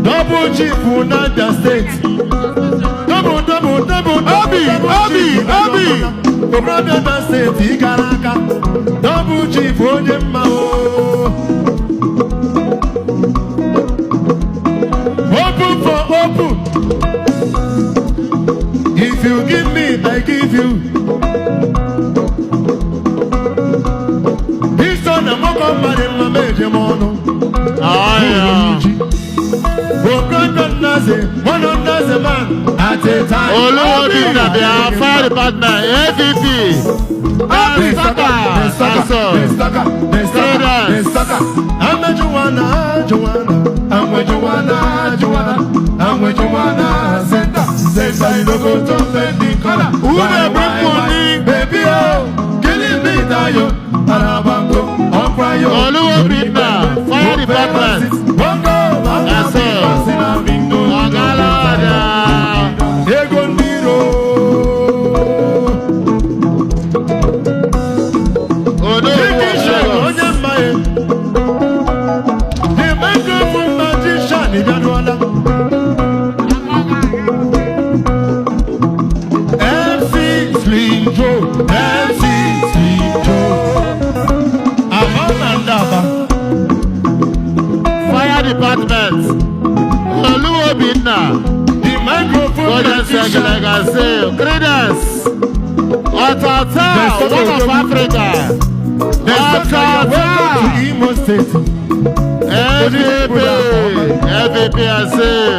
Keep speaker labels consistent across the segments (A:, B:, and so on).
A: Double chief United States. Double. Obi. United States. Igaraka. Double chief Onyema. Open for open. If you give me, I give you. This son I'm not going to my major mono. One of the man at a time.
B: Fire department, AVP.
A: I'm with Joanna. I'm with Joanna. Senta, you go to the color. Who will bring money? Baby, oh, killing me, Tayo. Arabango, Oprayo.
B: Fire department.
A: Bongo,
B: department.
A: The microphone.
B: Like I say, Credence. Otata, one of Africa. Otata.
A: Imo State.
B: MVP, I say.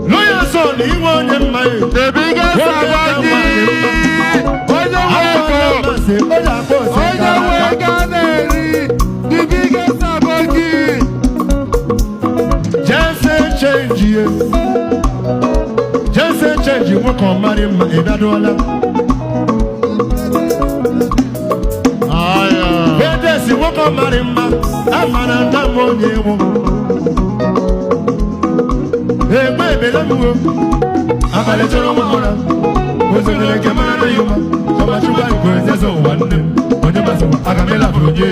A: Lawyer son, he won him my.
B: The biggest Sabaki.
A: Just change you work on marry my Edadola. Where does you work on marry my Aman and Damon? Hey, baby, let me go. I'm a little woman. Was it like a man? So much you like, there's a one. When you must have a camera for you.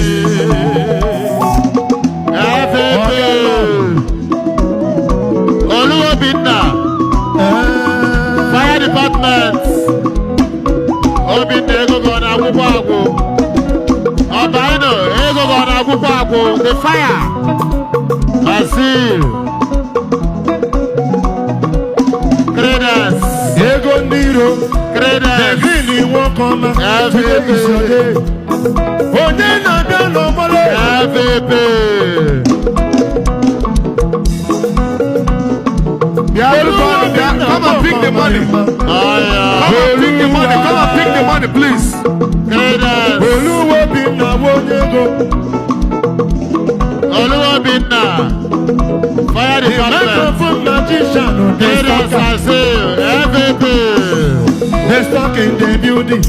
B: Fire department. The fire. Basil. Credence.
A: Ego Niro.
B: Credence.
A: The green won't come. MVP.
C: Come and pick the money. Come and pick the money, please.
B: Fire department.
A: They're stuck in the building.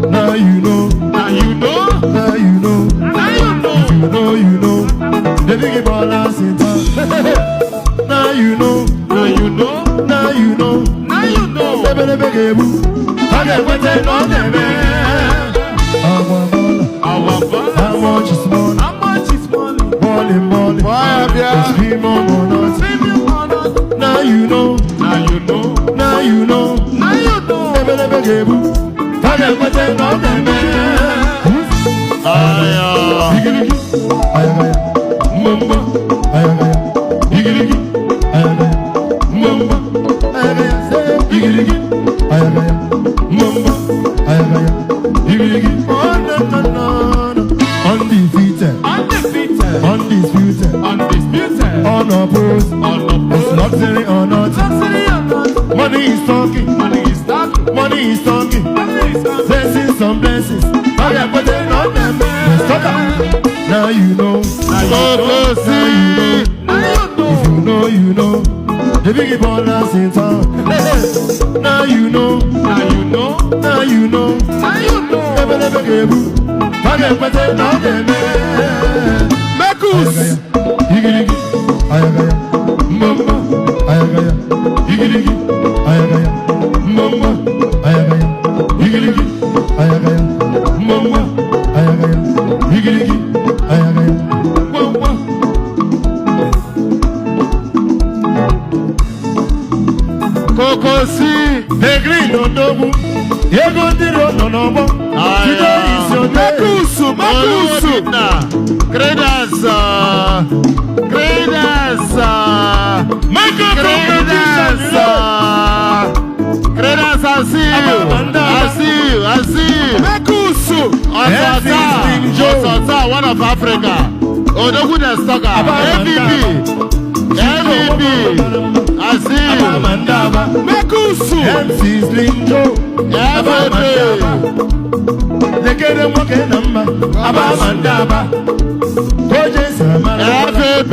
A: Now you know. How much is money? Money. Now you know. Undisputed, unopposed, it's luxury or not. Money is talking. Blessings on blessings. Now you know. If you know. The big ballers in town. Now you know. Mekus. ayagaya, igirigi, ayagaya, mama, ayagaya, igirigi, ayagaya, mama, ayagaya, igirigi, ayagaya, mama.
B: Kokosi,
A: The green on double, ego diro no nobo. Today is your day.
B: Makusu, Credence, I see you.
A: Makusu,
B: Osota, one of Africa. Odogu the stalker. MVP. I see you.
A: Makusu, MC's Linjo,
B: MVP.
A: Lekere moke namba, Abamandaba, Koje Samara,
B: MVP.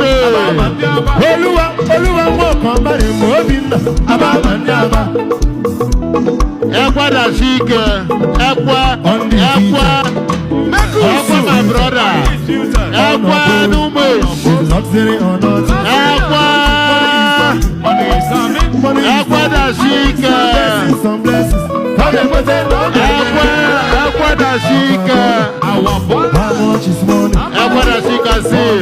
A: Oluwa moko mbari mobina, Abamandaba.
B: Ekwa da shike, Ekwa, my brother. Ekwa Numesh.
A: Luxury or not,
B: Ekwa da shike.
A: some blessings.
B: Ekwa da shike.
A: How much is money?
B: Ekwa da shike see.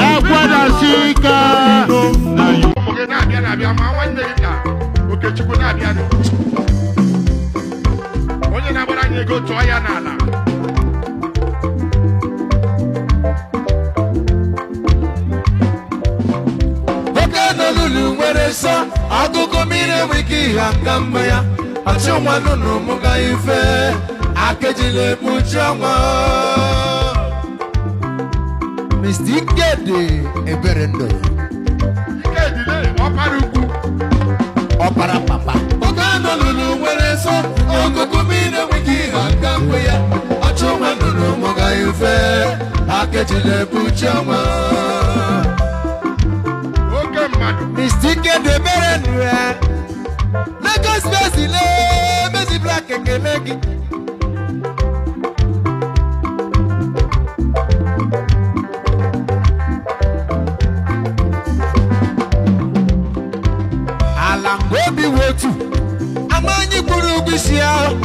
B: Ekwa da shike.
C: Onye na-agbara anyị ego tụọ ya n'ala.
D: Oke n'olulu nwere nsọ agụgụ mmiri enweghị ihe aka mma ya achị nwa nụnụ mụ ga ife akejila ekpuchi ọnwa Mr. Ikedi ebere ndụ
C: Ike edile ọkpara ukwu.
D: ọkpara papa oke n'olulu nwere nsọ agụgụ mmiri enweghị ihe aka mma ya achị nwa nụnụ mụ ga ife akejila ekpuchi ọnwa
C: Oke mmadụ.
D: Mr. Ikedi ebere ndụ ya Lagos Mesile Mezyblack ekele gị ala mgbe obi wotu amaghị kwuru ụgwọ isi ahụ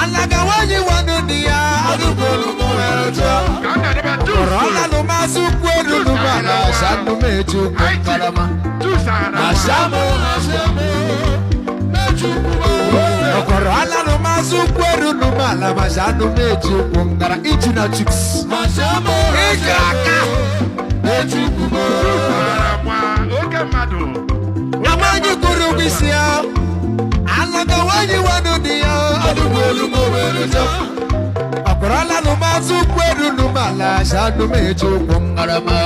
D: ala gawanyi wanụ dị ya adụgbolu m nwere chọọ
C: Ka m na-edebe
D: kọrọ ọla nụmasị ukwu eruru mana asanụ meju karama
C: Tusara.
D: asamu ọkọrọ ala nụmasị ukwu eruru mana asanụ meju ngara iji na chiks iji aka meju
C: Tusara nwa. Oke mmadụ.
D: amaghị kwuru ụgwọ isi ya ala gawanyi wanụ dị ya adụgbolu m nwere chọọ ọkọrọ ala nụmasị ukwu eruru mana asanụ meju ngarama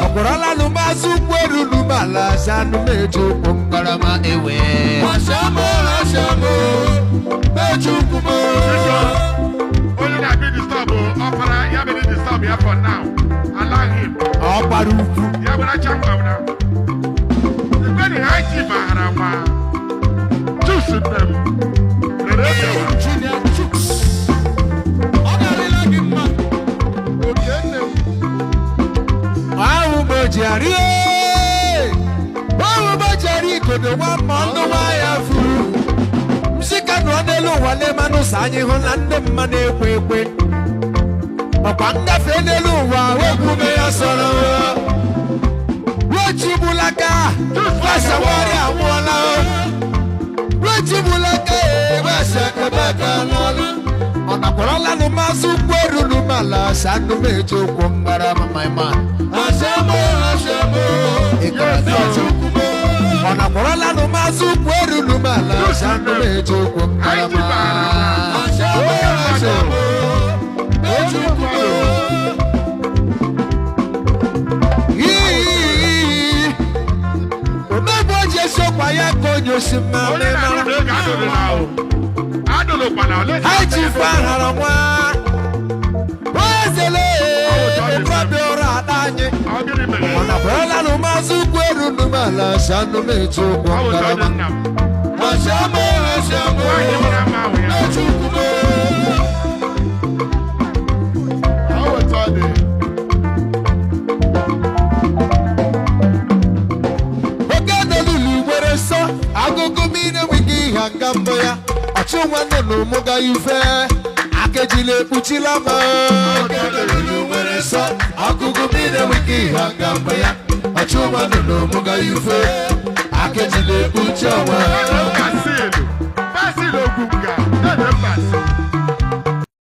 D: ọkpọrọla nụmasị ukwu eru n'ụmala sanụ meju ụkwụ ngarama ewe
C: Onye na-abịa disturb ọkpara ya bụ disturb ya for now. Allow him.
D: ọkpara ukwu
C: Ya gbara changwa na. Ikweni ha iti bahara nwa. Tusu dem. Rere dewa. Oke nne m.
D: ahụ mojari ahụ mojari ikodo nwa mma ndụ nwa ya furu msika nọ n'elu ụwa lemanụ sa anyị hụ na ndị mma na-ekwe ekwe ọkwa ngafe n'elu ụwa wekwume ya sọrọ wechigbulaka wasawari anwụọla wechigbulaka wasakabaka n'ọlụ ọ nakwara nụmasị ukwu eru n'ụmala sanụ meje ụkwụ ngarama my man ọ nakwara nụmasị ukwu eru n'ụmala sanụ meje ụkwụ ngarama omegbu oji esiokwa ya ka onye osi mma
C: Onye na-adụ ego adụrụ na o. Adụrụkwana ole.
D: ha ji fe ahara nwa ozele ebrọbịa ụra ada anyị
C: Ọ gịnị mere?
D: ọ nakwara nụmasị ukwu eru n'ụmala sanụ meje ụkwụ
C: Ọ bụ ụtọ dị
D: ngarama
C: nna m. Nwaanyị mara mma ahụ ya. Ọ bụ ụtọ dị.
D: hanga mboya ọchụ nwanne na ụmụga ife akejile ekpuchila ma okelelu nwere nsọ ọgụgụ mmiri enweghị hanga mboya ọchụ nwanne na ụmụga ife akejile ekpuchi ọnwa
C: Basil Ogunga, that's a Basil.